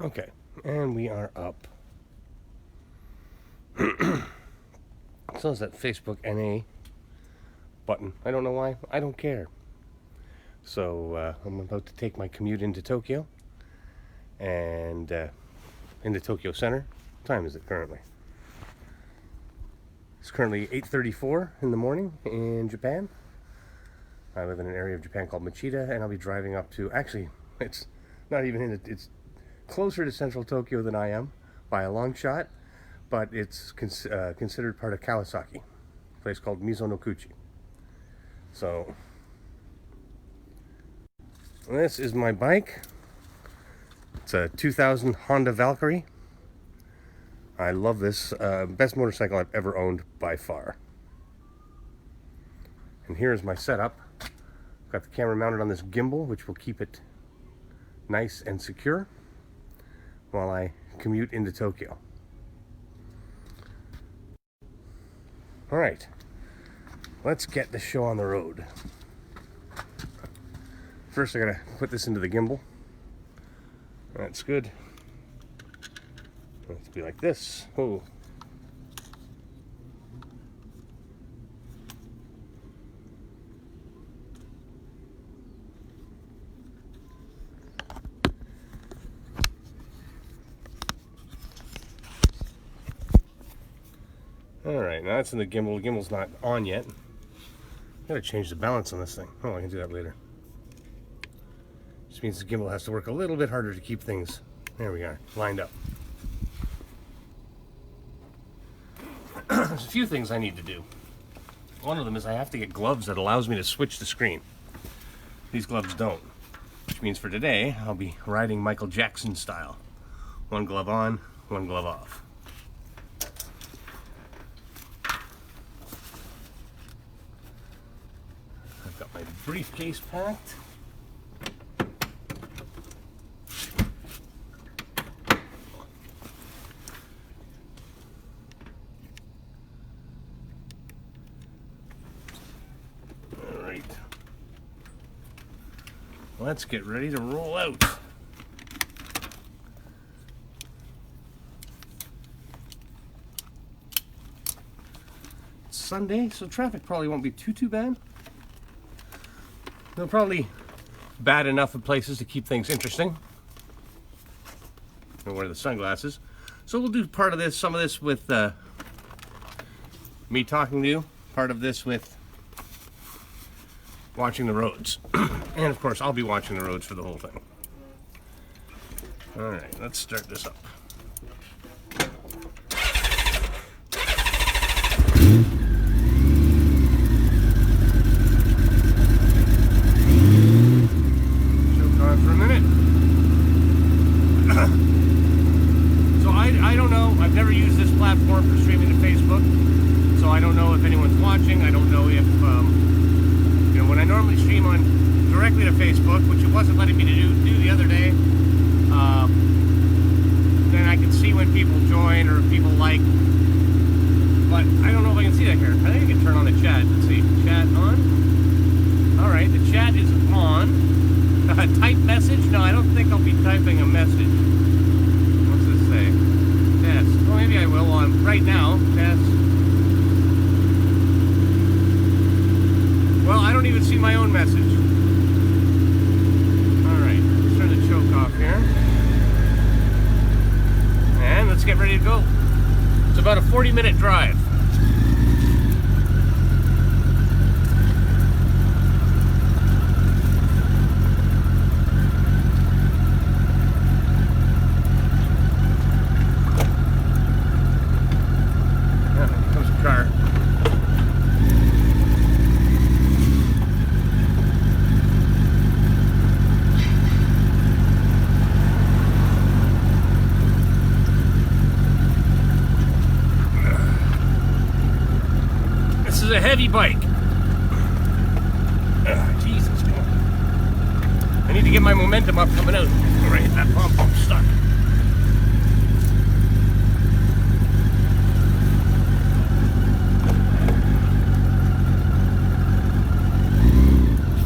Okay, and we are up. So it's that Facebook NA button. I don't know why. I don't care. So I'm about to take my commute into Tokyo and into Tokyo Center. What time is it currently? It's currently 8:34 in the morning in Japan. I live in an area of Japan called Machida, and I'll be driving up to, actually, it's not even in it's closer to central Tokyo than I am by a long shot, but it's considered part of Kawasaki, a place called Mizonokuchi. So this is my bike. It's a 2000 Honda Valkyrie. I love this. Best motorcycle I've ever owned by far. And here's my setup. Got the camera mounted on this gimbal, which will keep it nice and secure while I commute into Tokyo. All right, let's get the show on the road. First, I gotta put this into the gimbal. That's good. Let's be like this. Oh. Alright, now that's in the gimbal. The gimbal's not on yet. Gotta change the balance on this thing. Oh, I can do that later. Just means the gimbal has to work a little bit harder to keep things, there we are, lined up. There's a few things I need to do. One of them is I have to get gloves that allows me to switch the screen. These gloves don't. Which means for today, I'll be riding Michael Jackson style. One glove on, one glove off. I've got my briefcase packed. Alright. Let's get ready to roll out. It's Sunday, so traffic probably won't be too bad. They're probably bad enough in places to keep things interesting. I'll wear the sunglasses. So we'll do part of this, some of this with me talking to you, part of this with watching the roads. And of course, I'll be watching the roads for the whole thing. All right, let's start this up. For a minute. So I don't know. I've never used this platform for streaming to Facebook, so I don't know if anyone's watching. I don't know if you know, when I normally stream on directly to Facebook, which it wasn't letting me do the other day, then I can see when people join or if people like. But I don't know if I can see that here. I think I can turn on the chat. Let's see, chat on. All right, the chat is on. Type message? No, I don't think I'll be typing a message. What's this say? Test. Well, maybe I will on right now. Test. Well, I don't even see my own message. Alright, let's turn the choke off here. And let's get ready to go. It's about a 40-minute drive. Car. This is a heavy bike. Jesus, man. I need to get my momentum up coming out. All right, that pump stuck.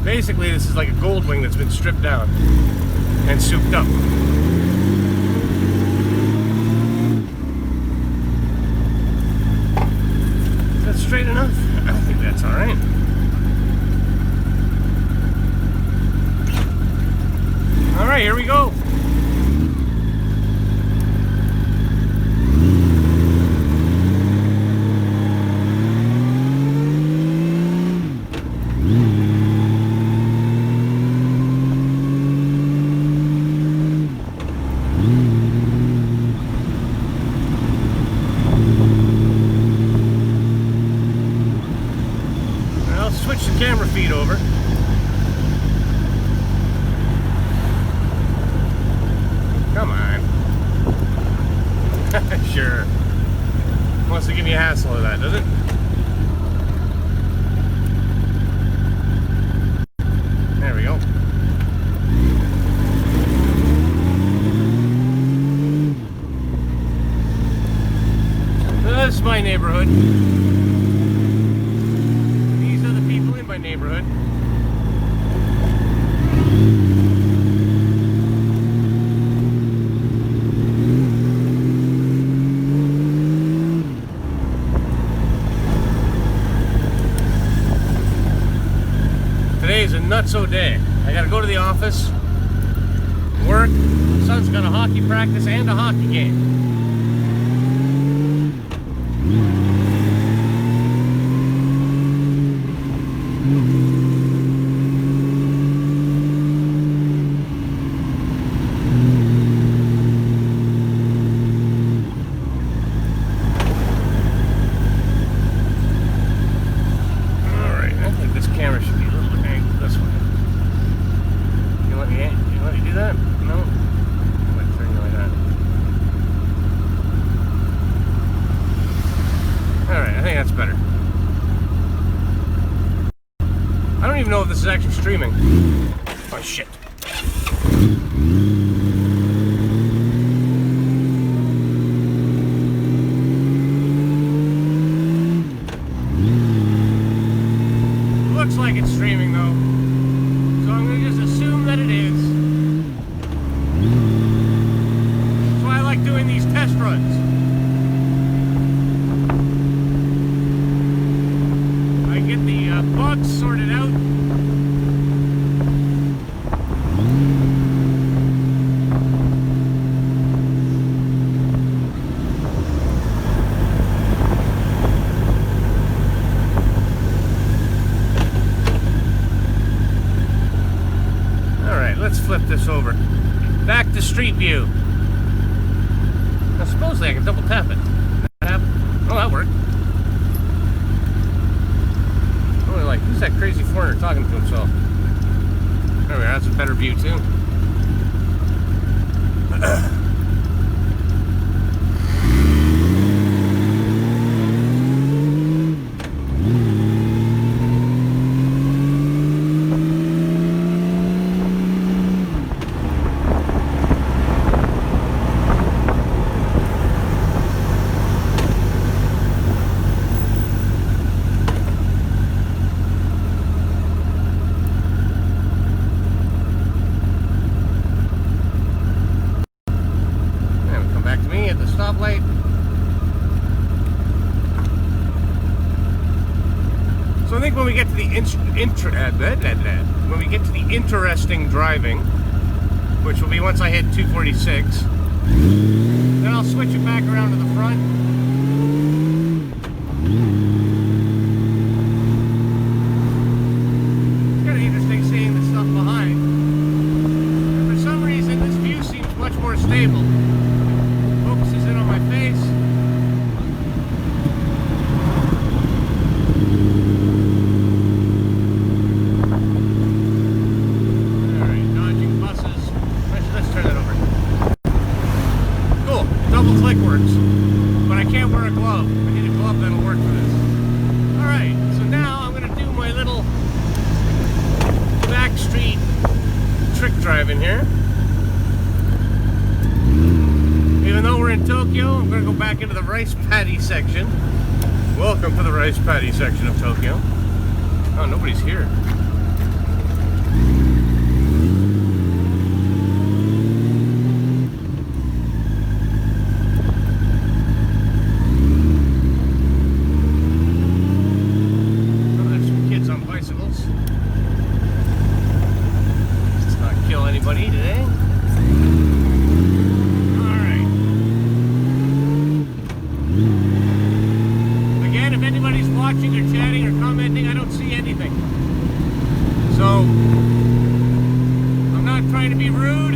Basically, this is like a gold wing that's been stripped down and souped up. That's all right. All right, here we go. I'll switch the camera feed over. Come on. Sure. Wants to give me a hassle of that, does it? There we go. This is my neighborhood. These are the people in my neighborhood. Today's a nutso day. I gotta go to the office, work. Son's got a hockey practice and a hockey game. I don't even know if this is actually streaming. Oh shit. Looks like it's streaming though. So I'm gonna just assume that it is. That's why I like doing these test runs. I get the bugs sorted out. Let's flip this over. Back to Street View. Now supposedly I can double tap it. Oh, that worked. Oh, like, who's that crazy foreigner talking to himself? There we are, that's a better view too. Stoplight. So I think when we get to the interesting driving, which will be once I hit 246, then I'll switch it back around to the front. It's kind of interesting seeing the stuff behind. And for some reason, this view seems much more stable. Focuses in on my face. Alright, dodging buses. Let's turn that over. Cool, double click works. But I can't wear a glove. I need a glove that'll work for this. Alright, so now I'm going to do my little back street trick driving here. Even though we're in Tokyo, I'm going to go back into the rice paddy section. Welcome to the rice paddy section of Tokyo. Oh, nobody's here. anybody today. Alright. Again, if anybody's watching or chatting or commenting, I don't see anything. So, I'm not trying to be rude.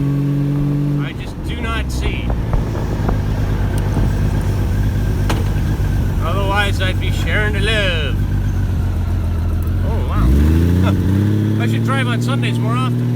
I just do not see. Otherwise, I'd be sharing the love. Oh, wow. I should drive on Sundays more often.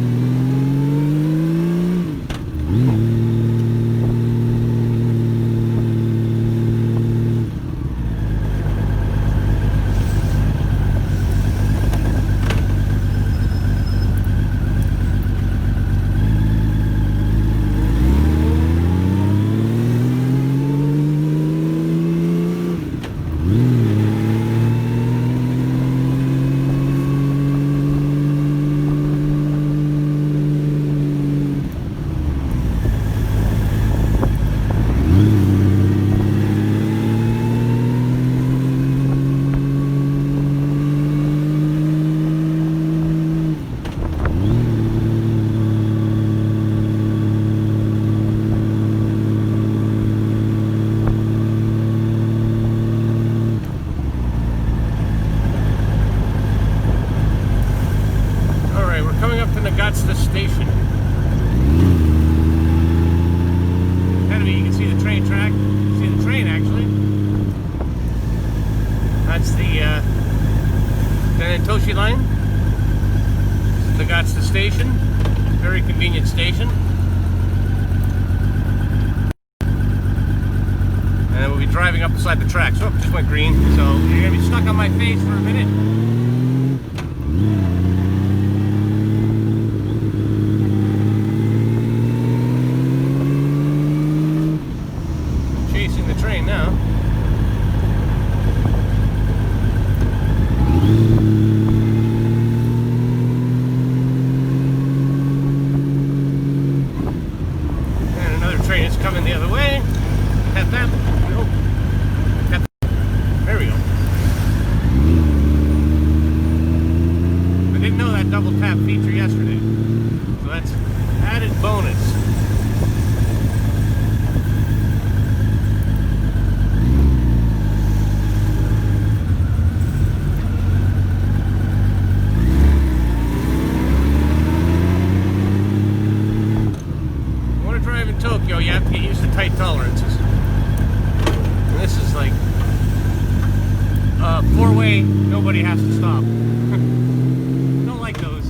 That's the station. Ahead of me, you can see the train track. See the train, actually. That's the Toshi line. That's the station. Very convenient station. And then we'll be driving up beside the tracks. Oh, just went green. So you're going to be stuck on my face for a minute. Train now. And another train is coming the other way. Tap that. Nope. Tap. There we go. I didn't know that double tap feature yesterday. So that's added bonus. Tokyo, you have to get used to tight tolerances. And this is like a four-way, nobody has to stop. Don't like those.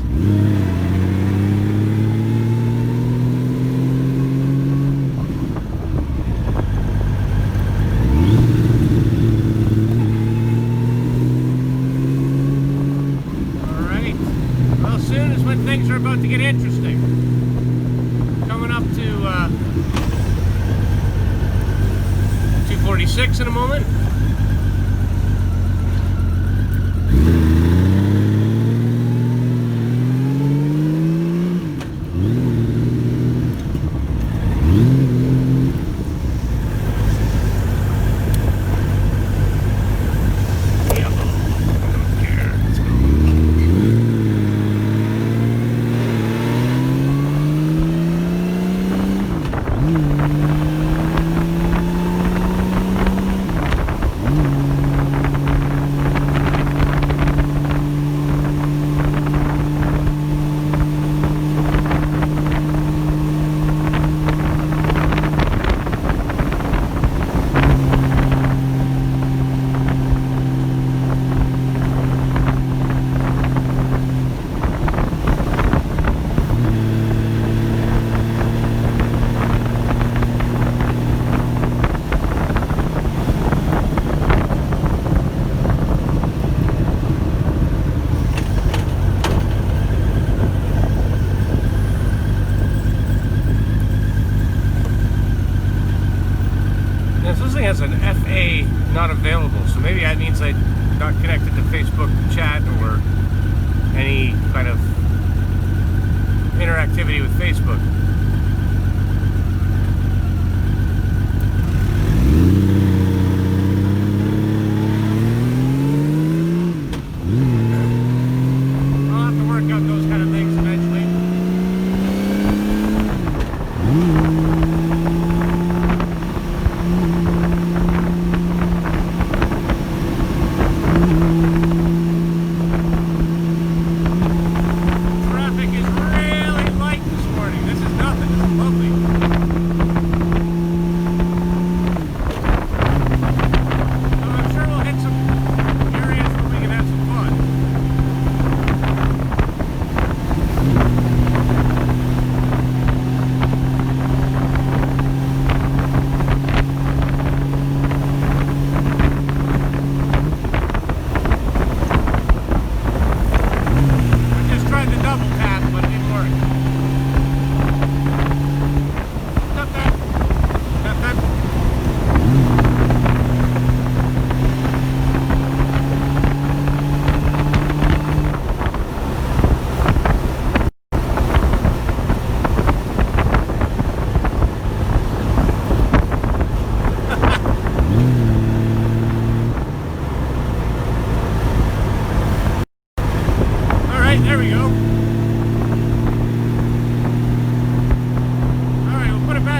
Alright. Well, soon is when things are about to get interesting. Coming up to 246 in a moment. Has an FA not available, so maybe that means I'm not connected to Facebook chat or any kind of interactivity with Facebook. I'll have to work out those kind of things eventually.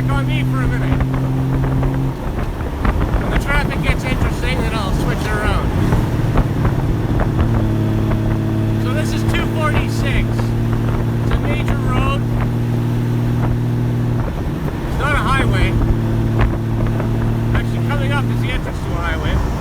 back on me for a minute. When the traffic gets interesting, then I'll switch it around. So this is 246. It's a major road. It's not a highway. Actually, coming up is the entrance to a highway.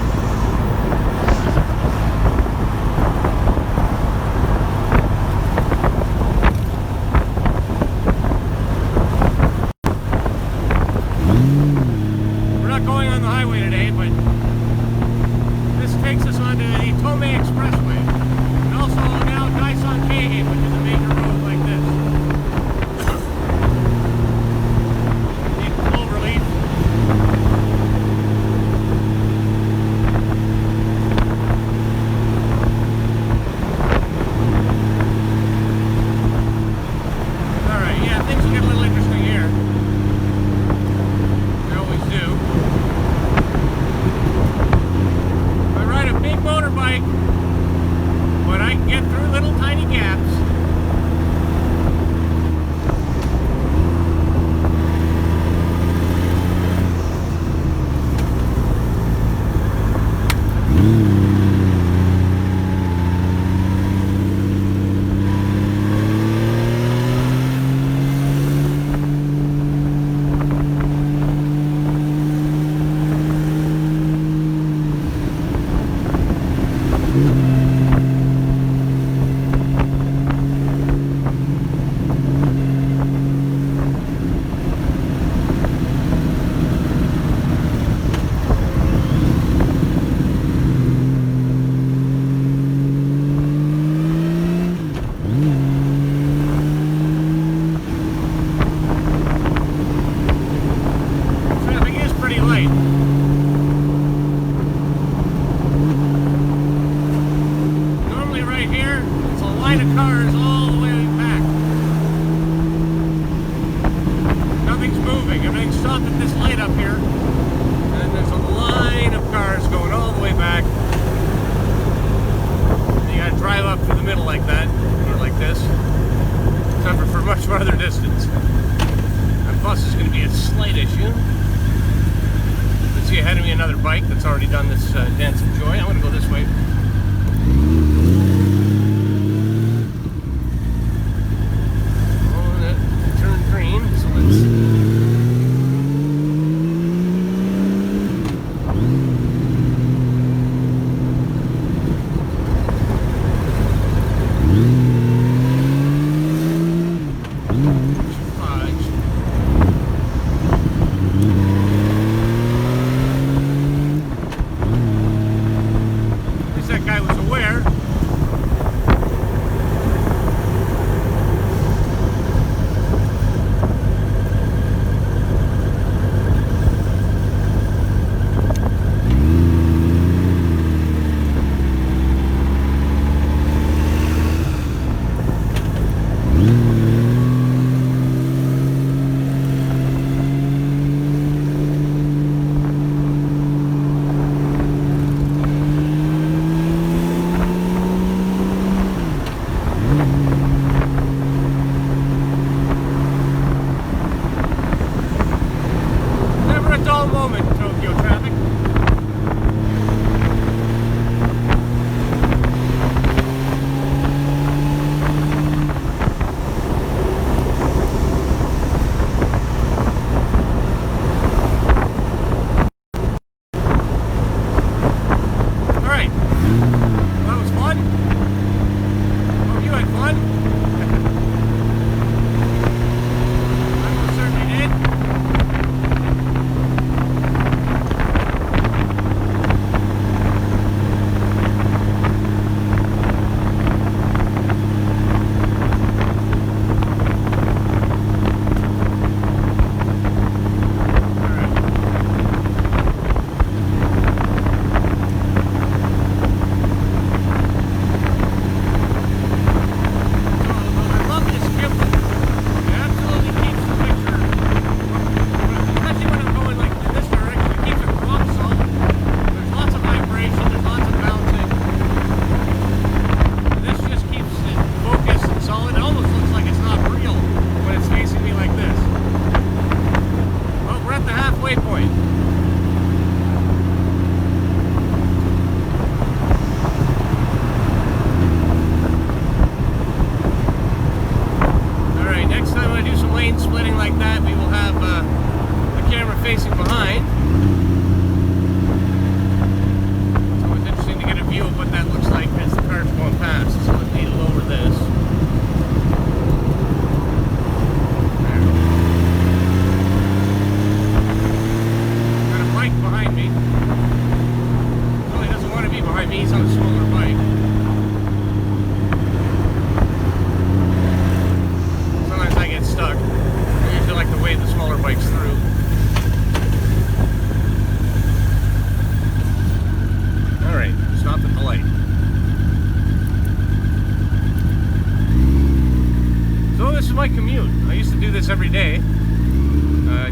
every day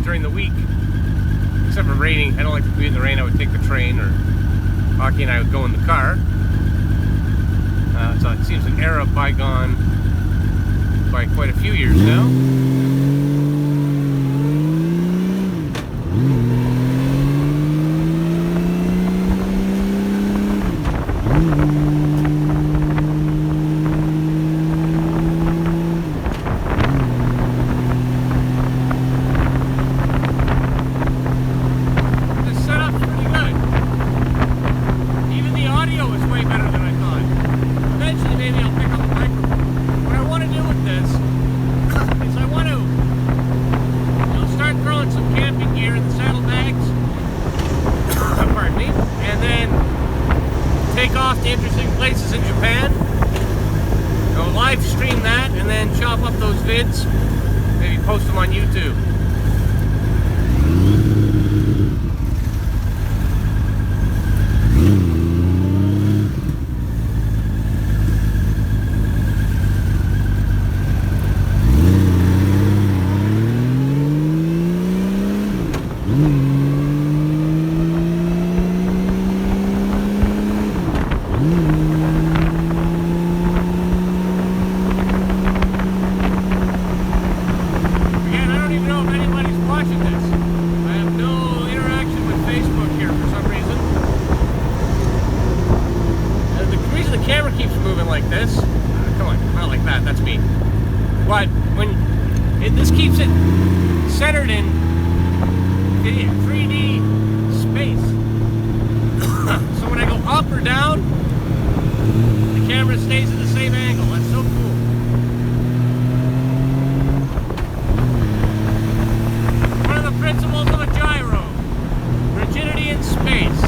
during the week, except for raining. I don't like to be in the rain. I would take the train, or Hockey and I would go in the car. So it seems an era bygone by quite a few years now. Interesting places in Japan. Go live stream that and then chop up those vids, maybe post them on YouTube. But when this keeps it centered in 3D space, so when I go up or down, the camera stays at the same angle. That's so cool. One of the principles of a gyro: rigidity in space.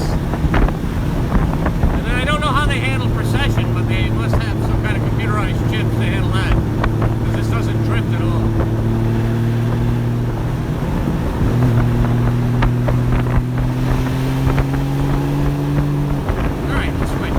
And then I don't know how they handle precession, but they must have some kind of computerized chips to handle that. This doesn't drift at all. All right, let's wait.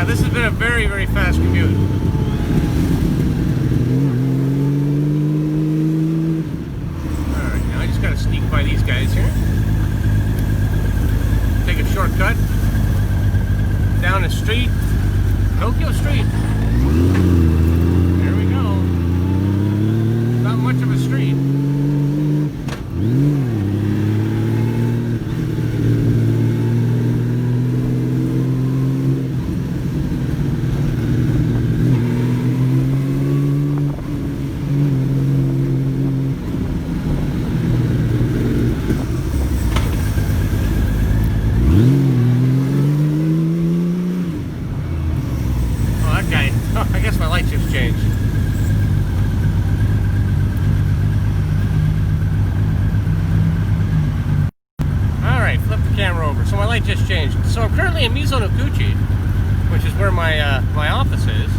Yeah, this has been a very, very fast commute. Alright, now I just gotta sneak by these guys here. Take a shortcut down the street, Tokyo Street. There we go. Not much of a street. I guess my light just changed. Alright, flip the camera over. So my light just changed. So I'm currently in Mizonokuchi, which is where my my office is.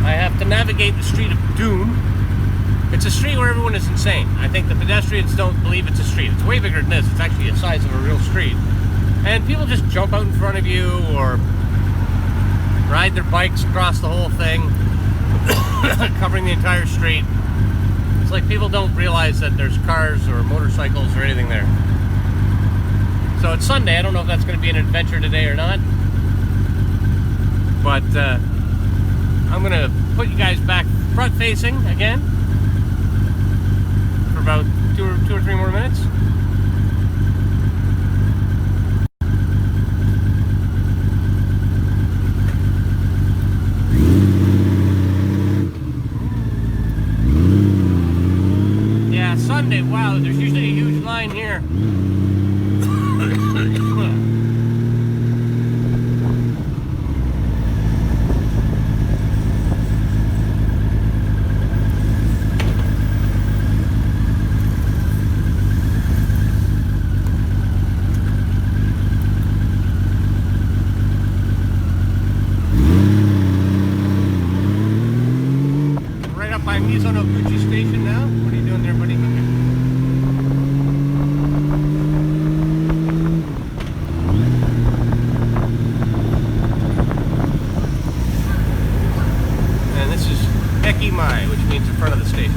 I have to navigate the street of Doom. It's a street where everyone is insane. I think the pedestrians don't believe it's a street. It's way bigger than this. It's actually the size of a real street. And people just jump out in front of you or ride their bikes across the whole thing, covering the entire street. It's like people don't realize that there's cars or motorcycles or anything there. So it's Sunday. I don't know if that's going to be an adventure today or not. But I'm going to put you guys back front facing again for about two or three more minutes. Sunday, wow, there's usually a huge line here. Right up by Mizonokuchi Station now. What are you doing there, buddy? Which means in front of the station.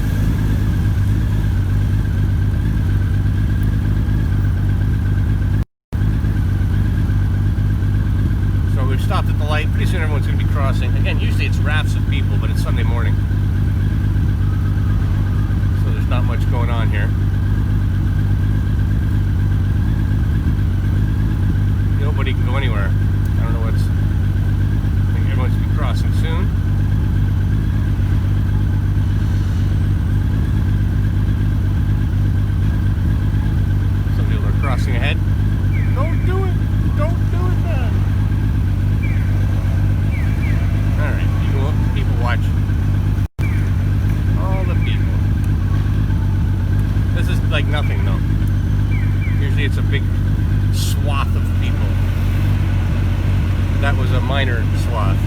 So we've stopped at the light. Pretty soon everyone's going to be crossing. Again, usually it's rafts of people, but it's Sunday morning. So there's not much going on here. Nobody can go anywhere. I don't know what's... I think everyone's going to be crossing soon. Crossing ahead. Don't do it! Don't do it, man! Alright, people watch. All the people. This is like nothing, though. Usually it's a big swath of people. That was a minor swath.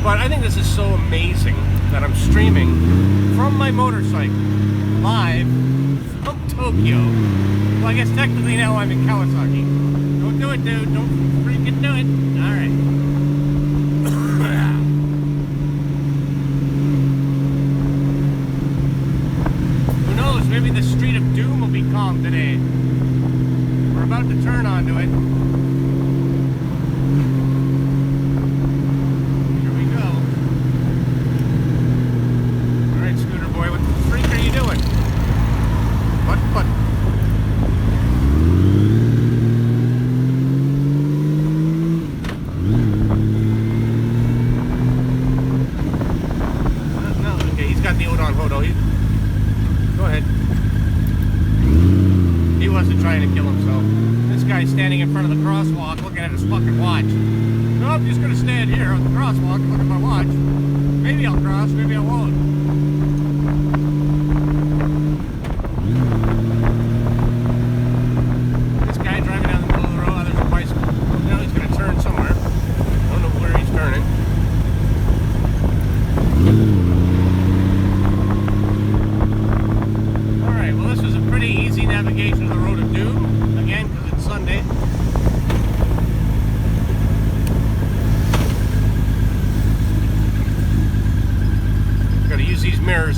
But I think this is so amazing that I'm streaming from my motorcycle. Live from Tokyo. Well, I guess technically now I'm in Kawasaki. Don't do it, dude. Don't freaking do it. Alright. Who knows? Maybe the Street of Doom will be calm today. We're about to turn onto it. Here we go. Alright, scooter boy, what the freak are you doing? What? No, okay, he's got the Odon Hodo. Go ahead. He wasn't trying to kill himself. This guy's standing in front of the crosswalk looking at his fucking watch. No, I'm just gonna stand here on the crosswalk and look at my watch. Maybe I'll cross, maybe I won't. Navigation of the road of doom again because it's Sunday.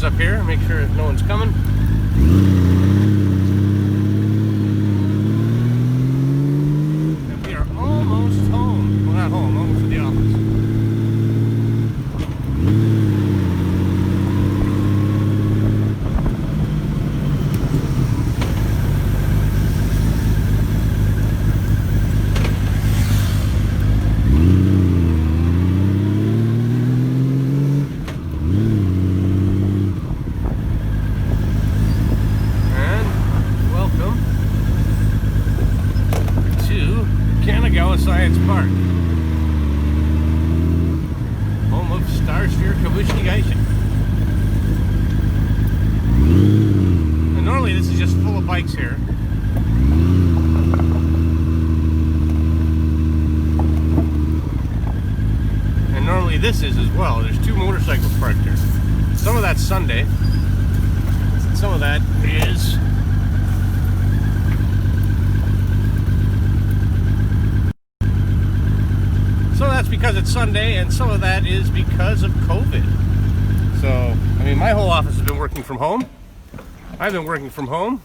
glasses up here, make sure no one's coming. And we are almost home. Well, not home, almost at the office. Science Park, home of Commuting. And normally this is just full of bikes here. And normally this is as well. There's 2 motorcycles parked here. Some of that's Sunday. Some of that is because it's Sunday, and some of that is because of COVID. So, I mean, my whole office has been working from home. I've been working from home.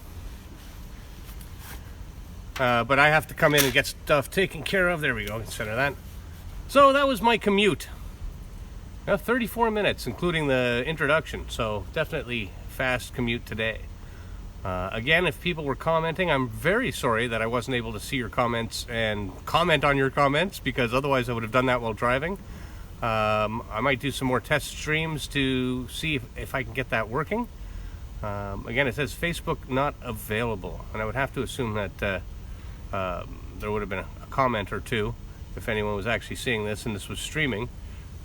But I have to come in and get stuff taken care of. There we go, center that. So that was my commute. 34 minutes, including the introduction. So definitely fast commute today. Again, if people were commenting, I'm very sorry that I wasn't able to see your comments and comment on your comments, because otherwise I would have done that while driving. I might do some more test streams to see if I can get that working. Again, it says Facebook not available, and I would have to assume that there would have been a comment or two if anyone was actually seeing this and this was streaming.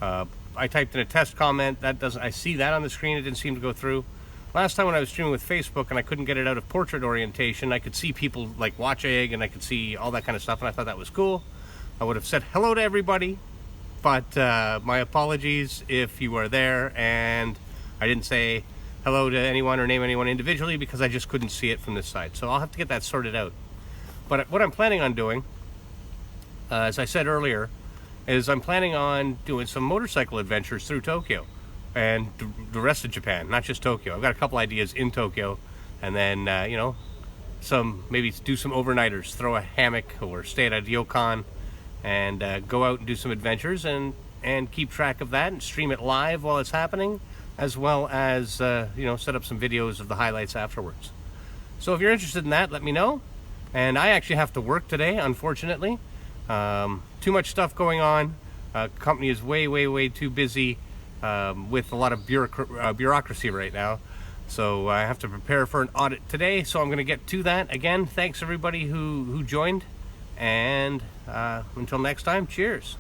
I typed in a test comment. I see that on the screen. It didn't seem to go through. Last time when I was streaming with Facebook and I couldn't get it out of portrait orientation, I could see people like watch egg and I could see all that kind of stuff, and I thought that was cool. I would have said hello to everybody, but my apologies if you are there and I didn't say hello to anyone or name anyone individually because I just couldn't see it from this side. So I'll have to get that sorted out. But what I'm planning on doing, as I said earlier, is I'm planning on doing some motorcycle adventures through Tokyo and the rest of Japan, not just Tokyo. I've got a couple ideas in Tokyo, and then you know, maybe do some overnighters, throw a hammock or stay at a ryokan and go out and do some adventures and keep track of that and stream it live while it's happening, as well as you know, set up some videos of the highlights afterwards. So if you're interested in that, let me know. And I actually have to work today, unfortunately. Too much stuff going on. Company is way too busy with a lot of bureaucracy right now. So I have to prepare for an audit today, so I'm going to get to that. Again, thanks everybody who joined, and until next time, cheers.